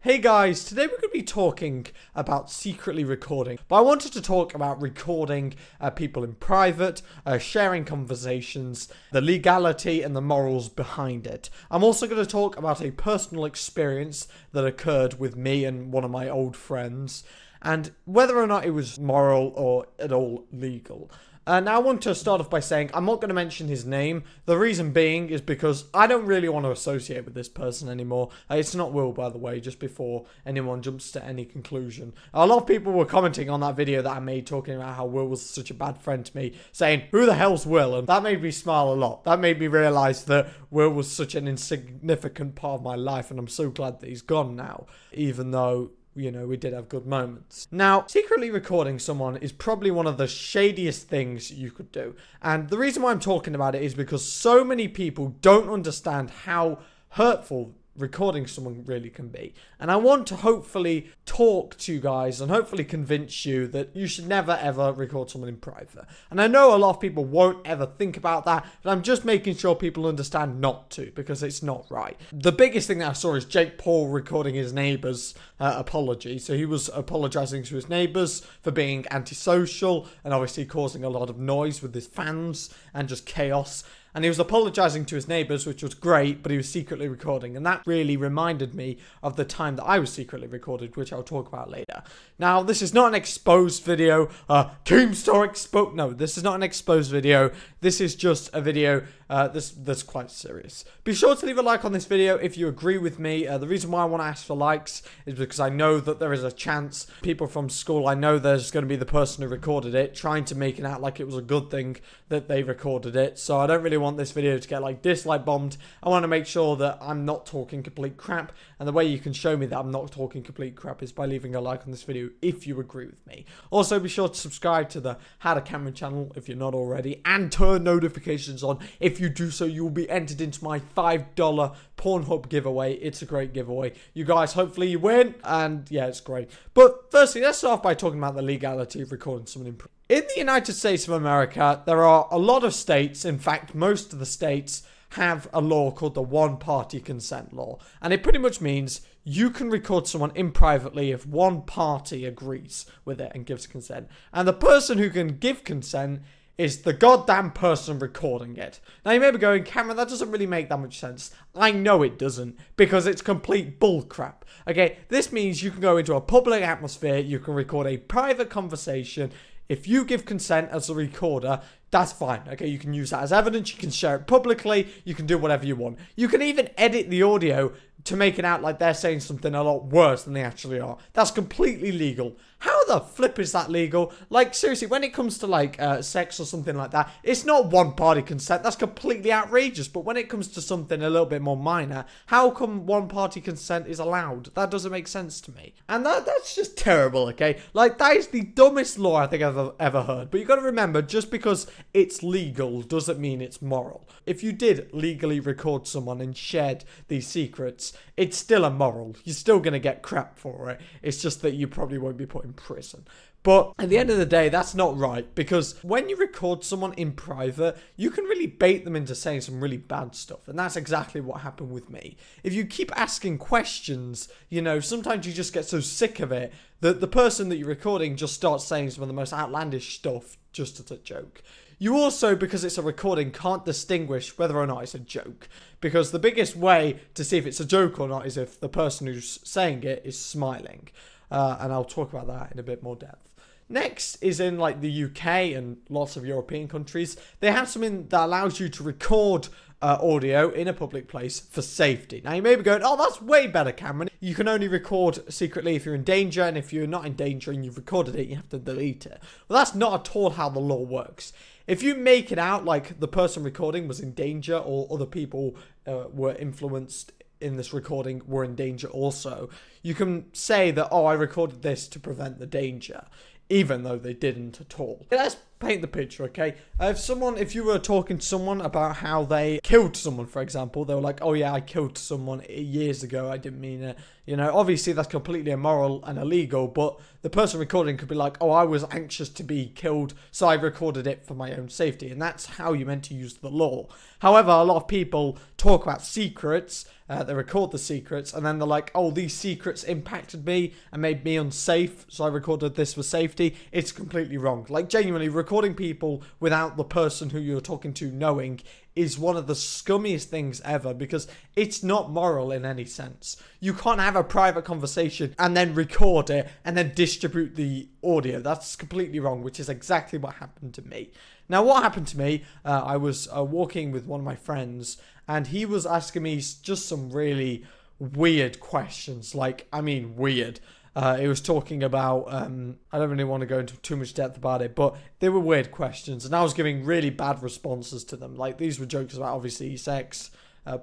Hey guys, today we're going to be talking about secretly recording, but I wanted to talk about recording people in private, sharing conversations, the legality and the morals behind it. I'm also going to talk about a personal experience that occurred with me and one of my old friends, and whether or not it was moral or at all legal. Now I want to start off by saying I'm not going to mention his name. The reason being is because I don't really want to associate with this person anymore. It's not Will, by the way, just before anyone jumps to any conclusion. A lot of people were commenting on that video that I made talking about how Will was such a bad friend to me, saying, who the hell's Will? And that made me smile a lot. That made me realise that Will was such an insignificant part of my life, and I'm so glad that he's gone now, even though, you know, we did have good moments. Now, secretly recording someone is probably one of the shadiest things you could do. And the reason why I'm talking about it is because so many people don't understand how hurtful recording someone really can be. And I want to hopefully talk to you guys and hopefully convince you that you should never ever record someone in private. And I know a lot of people won't ever think about that, but I'm just making sure people understand not to, because it's not right. The biggest thing that I saw is Jake Paul recording his neighbours' apology. So he was apologising to his neighbours for being antisocial and obviously causing a lot of noise with his fans and just chaos. And he was apologising to his neighbours, which was great, but he was secretly recording. And that really reminded me of the time that I was secretly recorded, which I'll talk about later. Now, this is not an exposed video. Keemstar exposed. No, this is not an exposed video. This is just a video that's quite serious. Be sure to leave a like on this video if you agree with me. The reason why I want to ask for likes is because I know that there is a chance people from school, I know there's going to be the person who recorded it trying to make it out like it was a good thing that they recorded it. So I don't really want this video to get like dislike bombed. I want to make sure that I'm not talking complete crap, and the way you can show me that I'm not talking complete crap is by leaving a like on this video if you agree with me. Also, be sure to subscribe to the HowToCameron channel if you're not already, and turn notifications on. If you do so, you will be entered into my $5 Pornhub giveaway. It's a great giveaway. You guys, hopefully you win, and yeah, it's great. But firstly, let's start off by talking about the legality of recording someone in prison. In the United States of America, there are a lot of states, in fact, most of the states have a law called the one-party consent law. And it pretty much means you can record someone in privately if one party agrees with it and gives consent. And the person who can give consent is the goddamn person recording it. Now you may be going, Cameron, that doesn't really make that much sense. I know it doesn't, because it's complete bullcrap. Okay, this means you can go into a public atmosphere, you can record a private conversation. If you give consent as a recorder, that's fine. Okay, you can use that as evidence, you can share it publicly, you can do whatever you want. You can even edit the audio to make it out like they're saying something a lot worse than they actually are. That's completely legal. How the flip is that legal? Like, seriously, when it comes to, like, sex or something like that, it's not one-party consent. That's completely outrageous. But when it comes to something a little bit more minor, how come one-party consent is allowed? That doesn't make sense to me. And that's just terrible, okay? Like, that is the dumbest law I think I've ever heard. But you got to remember, just because it's legal doesn't mean it's moral. If you did legally record someone and shared these secrets, it's still immoral. You're still going to get crap for it. It's just that you probably won't be put in prison. But at the end of the day, that's not right, because when you record someone in private, you can really bait them into saying some really bad stuff. And that's exactly what happened with me. If you keep asking questions, you know, sometimes you just get so sick of it that the person that you're recording just starts saying some of the most outlandish stuff just as a joke. You also, because it's a recording, can't distinguish whether or not it's a joke. Because the biggest way to see if it's a joke or not is if the person who's saying it is smiling. And I'll talk about that in a bit more depth. Next is in like the UK and lots of European countries. They have something that allows you to record audio in a public place for safety. Now you may be going, oh, that's way better, Cameron. You can only record secretly if you're in danger, and if you're not in danger and you've recorded it, you have to delete it. Well, that's not at all how the law works. If you make it out like the person recording was in danger, or other people were influenced in this recording were in danger also, you can say that, oh, I recorded this to prevent the danger, even though they didn't at all. Let's paint the picture, okay? If you were talking to someone about how they killed someone, for example, they were like, oh yeah, I killed someone years ago, I didn't mean it. You know, obviously that's completely immoral and illegal, but the person recording could be like, oh, I was anxious to be killed, so I recorded it for my own safety. And that's how you're meant to use the law. However, a lot of people talk about secrets, they record the secrets, and then they're like, oh, these secrets impacted me and made me unsafe, so I recorded this for safety. It's completely wrong. Like, genuinely, recording people without the person who you're talking to knowing is one of the scummiest things ever, because it's not moral in any sense. You can't have a private conversation and then record it and then distribute the audio. That's completely wrong, which is exactly what happened to me. Now, what happened to me, I was walking with one of my friends, and he was asking me just some really weird questions. Like, I mean, weird. It was talking about, I don't really want to go into too much depth about it, but they were weird questions, and I was giving really bad responses to them. Like, these were jokes about, obviously, sex,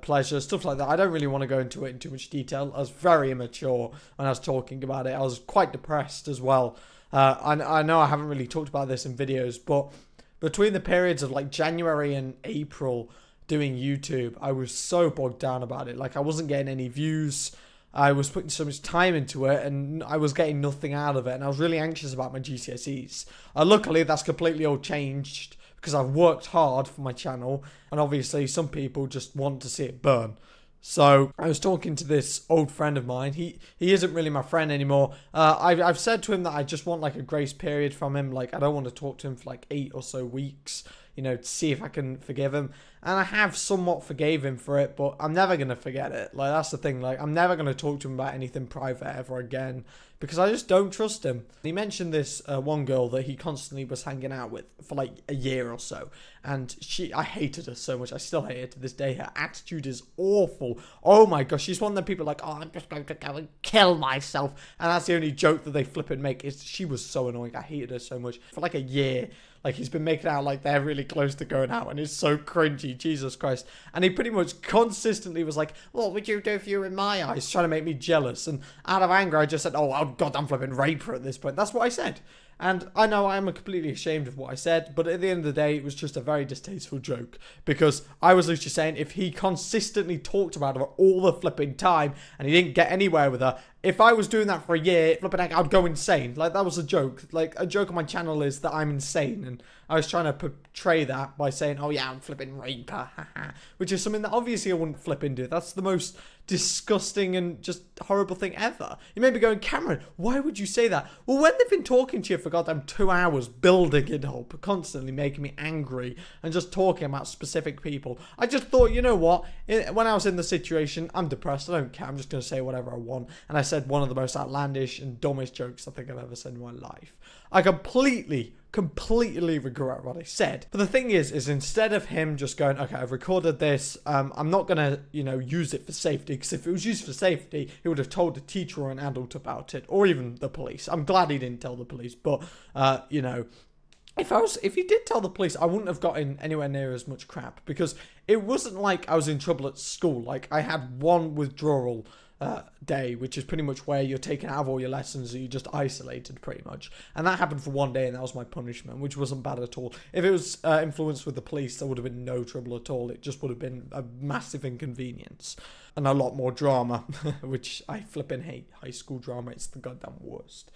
pleasure, stuff like that. I don't really want to go into it in too much detail. I was very immature when I was talking about it. I was quite depressed as well. I know I haven't really talked about this in videos, but between the periods of, like, January and April doing YouTube, I was so bogged down about it. Like, I wasn't getting any views. I was putting so much time into it, and I was getting nothing out of it, and I was really anxious about my GCSEs. Luckily, that's completely all changed, because I've worked hard for my channel, and obviously some people just want to see it burn. So I was talking to this old friend of mine. He isn't really my friend anymore. I've said to him that I just want like a grace period from him. Like, I don't want to talk to him for like 8 or so weeks, you know, to see if I can forgive him. And I have somewhat forgave him for it, but I'm never going to forget it. Like, that's the thing. Like, I'm never going to talk to him about anything private ever again, because I just don't trust him. He mentioned this one girl that he constantly was hanging out with for like a year or so. And I hated her so much. I still hate her to this day. Her attitude is awful. Oh my gosh. She's one of the people like, oh, I'm just going to go and kill myself. And that's the only joke that they flip and make. She was so annoying. I hated her so much. For like a year, like, he's been making out like they're really close to going out, and it's so cringy, Jesus Christ. And he pretty much consistently was like, what would you do if you were in my eyes? Trying to make me jealous. And out of anger, I just said, oh God, I'm flipping rape her at this point. That's what I said. And I know I'm completely ashamed of what I said, but at the end of the day, it was just a very distasteful joke, because I was literally saying if he consistently talked about her all the flipping time and he didn't get anywhere with her, if I was doing that for a year, flipping heck, I'd go insane. Like, that was a joke. Like, a joke on my channel is that I'm insane, and I was trying to portray that by saying, oh yeah, I'm flipping raper, which is something that obviously I wouldn't flipping do. That's the most disgusting and just horrible thing ever. You may be going, Cameron, why would you say that? Well, when they've been talking to you for goddamn 2 hours, building it up, constantly making me angry, and just talking about specific people, I just thought, you know what, when I was in the situation, I'm depressed, I don't care, I'm just going to say whatever I want. And I said one of the most outlandish and dumbest jokes I think I've ever said in my life. I completely regret what I said. But the thing is instead of him just going, okay, I've recorded this, I'm not gonna, you know, use it for safety, because if it was used for safety, he would have told a teacher or an adult about it, or even the police. I'm glad he didn't tell the police, but you know, if he did tell the police, I wouldn't have gotten anywhere near as much crap, because it wasn't like I was in trouble at school. Like, I had one withdrawal day, which is pretty much where you're taken out of all your lessons, and you're just isolated pretty much. And that happened for one day, and that was my punishment, which wasn't bad at all. If it was influenced with the police, there would have been no trouble at all. It just would have been a massive inconvenience and a lot more drama, which I flipping hate. High school drama, it's the goddamn worst.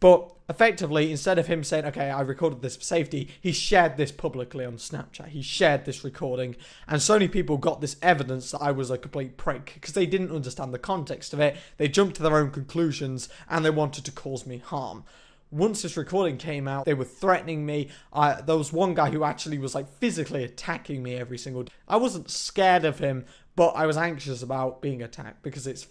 But effectively, instead of him saying, okay, I recorded this for safety, he shared this publicly on Snapchat. He shared this recording, and so many people got this evidence that I was a complete prick, because they didn't understand the context of it. They jumped to their own conclusions, and they wanted to cause me harm. Once this recording came out, they were threatening me. There was one guy who actually was like physically attacking me every single day. I wasn't scared of him, but I was anxious about being attacked, because it's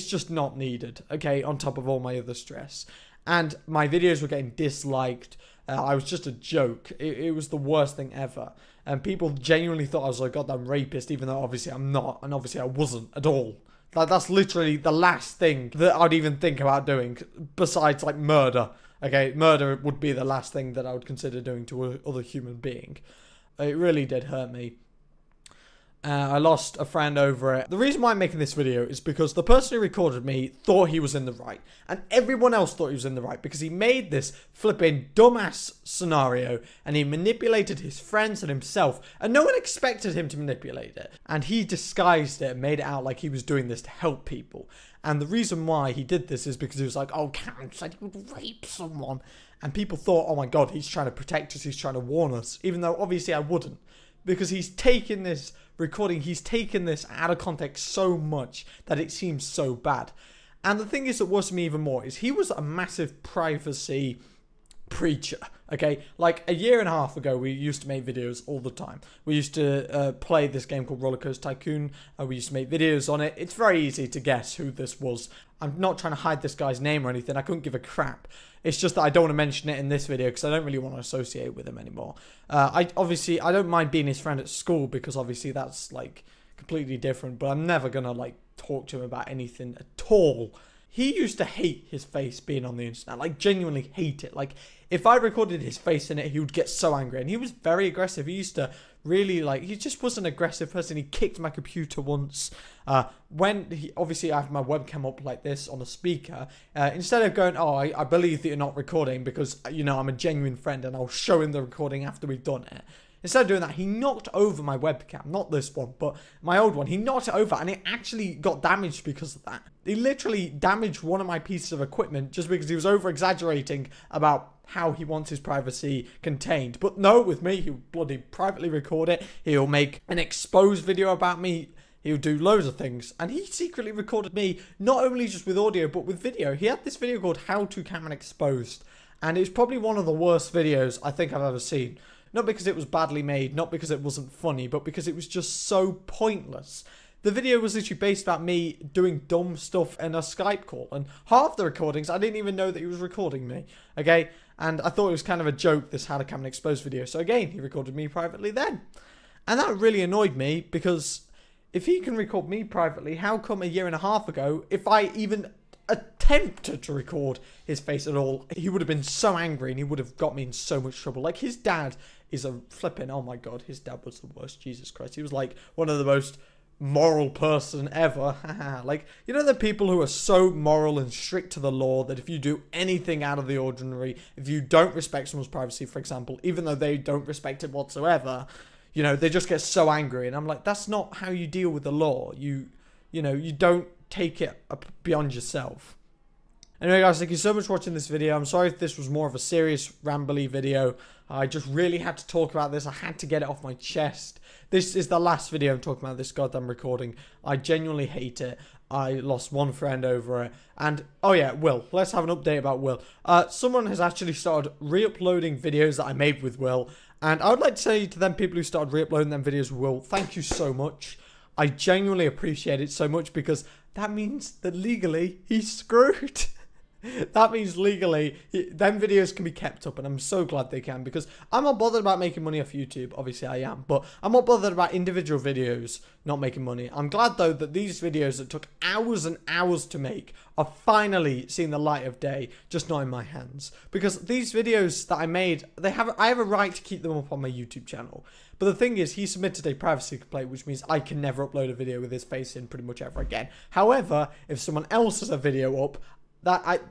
just not needed, okay, on top of all my other stress. And my videos were getting disliked. I was just a joke. It was the worst thing ever. And people genuinely thought I was a goddamn rapist, even though obviously I'm not. And obviously I wasn't at all. Like, that's literally the last thing that I'd even think about doing, besides like murder. Okay, murder would be the last thing that I would consider doing to another human being. It really did hurt me. I lost a friend over it. The reason why I'm making this video is because the person who recorded me thought he was in the right. And everyone else thought he was in the right because he made this flipping dumbass scenario and he manipulated his friends and himself. And no one expected him to manipulate it. And he disguised it and made it out like he was doing this to help people. And the reason why he did this is because he was like, oh, Cameron said he would rape someone. And people thought, oh my God, he's trying to protect us. He's trying to warn us. Even though obviously I wouldn't. Because he's taken this recording, he's taken this out of context so much that it seems so bad. And the thing is that worries me even more is he was a massive privacy preacher, okay? Like a year and a half ago, we used to make videos all the time. We used to play this game called Roller Coaster Tycoon. We used to make videos on it. It's very easy to guess who this was. I'm not trying to hide this guy's name or anything. I couldn't give a crap. It's just that I don't want to mention it in this video because I don't really want to associate with him anymore. I don't mind being his friend at school because obviously that's like completely different, but I'm never gonna like talk to him about anything at all. He used to hate his face being on the internet, like genuinely hate it. Like if I recorded his face in it, he would get so angry, and he was very aggressive. He used to really like, he just was an aggressive person. He kicked my computer once. Obviously I have my webcam up like this on a speaker, instead of going, oh, I believe that you're not recording because, you know, I'm a genuine friend and I'll show him the recording after we've done it. Instead of doing that, he knocked over my webcam. Not this one, but my old one. He knocked it over and it actually got damaged because of that. He literally damaged one of my pieces of equipment just because he was over-exaggerating about how he wants his privacy contained. But no, with me, he'll bloody privately record it. He'll make an exposed video about me. He'll do loads of things. And he secretly recorded me, not only just with audio, but with video. He had this video called HowToCameron Exposed. And it's probably one of the worst videos I think I've ever seen. Not because it was badly made, not because it wasn't funny, but because it was just so pointless. The video was literally based about me doing dumb stuff in a Skype call. And half the recordings, I didn't even know that he was recording me. Okay? And I thought it was kind of a joke, this HowToCameron Exposed video. So again, he recorded me privately then. And that really annoyed me because if he can record me privately, how come a year and a half ago, if I even attempted to record his face at all, he would have been so angry and he would have got me in so much trouble. Like his dad is a flipping, oh my God, his dad was the worst, Jesus Christ. He was like one of the most moral person ever. Like, you know the people who are so moral and strict to the law that if you do anything out of the ordinary, if you don't respect someone's privacy, for example, even though they don't respect it whatsoever, you know, they just get so angry. And I'm like, that's not how you deal with the law. You know, you don't take it up beyond yourself. Anyway guys, thank you so much for watching this video. I'm sorry if this was more of a serious rambly video. I just really had to talk about this. I had to get it off my chest. This is the last video I'm talking about this goddamn recording. I genuinely hate it. I lost one friend over it. And, oh yeah, Will. Let's have an update about Will. Someone has actually started re-uploading videos that I made with Will. And I would like to say to them people who started re-uploading them videos with Will, thank you so much. I genuinely appreciate it so much because that means that legally he's screwed. That means legally them videos can be kept up, and I'm so glad they can because I'm not bothered about making money off YouTube. Obviously I am, but I'm not bothered about individual videos not making money. I'm glad though that these videos that took hours and hours to make are finally seeing the light of day, just not in my hands. Because these videos that I made, I have a right to keep them up on my YouTube channel. But the thing is, he submitted a privacy complaint, which means I can never upload a video with his face in pretty much ever again. However, if someone else has a video up,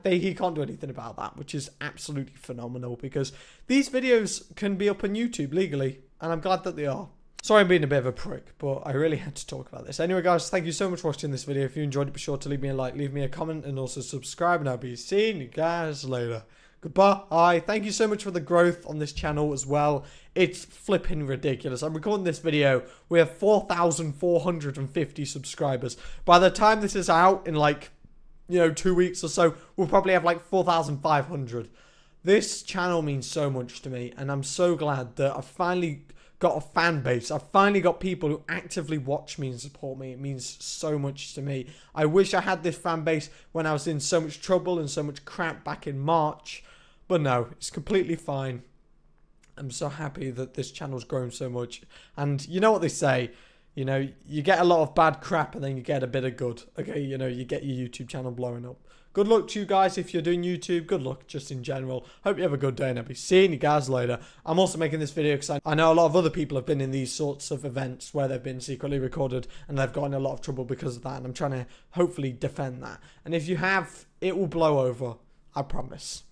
he can't do anything about that, which is absolutely phenomenal because these videos can be up on YouTube legally, and I'm glad that they are. Sorry I'm being a bit of a prick, but I really had to talk about this. Anyway guys, thank you so much for watching this video. If you enjoyed it, be sure to leave me a like, leave me a comment, and also subscribe, and I'll be seeing you guys later. Goodbye. Thank you so much for the growth on this channel as well. It's flipping ridiculous. I'm recording this video. We have 4,450 subscribers. By the time this is out in like, 2 weeks or so, we'll probably have like 4,500. This channel means so much to me, and I'm so glad that I've finally got a fan base. I've finally got people who actively watch me and support me. It means so much to me. I wish I had this fan base when I was in so much trouble and so much crap back in March, but no, it's completely fine. I'm so happy that this channel's grown so much, and you know what they say, You know, you get a lot of bad crap and then you get a bit of good. Okay, you know, you get your YouTube channel blowing up. Good luck to you guys if you're doing YouTube. Good luck just in general. Hope you have a good day and I'll be seeing you guys later. I'm also making this video because I know a lot of other people have been in these sorts of events where they've been secretly recorded and they've gotten a lot of trouble because of that. And I'm trying to hopefully defend that. And if you have, it will blow over. I promise.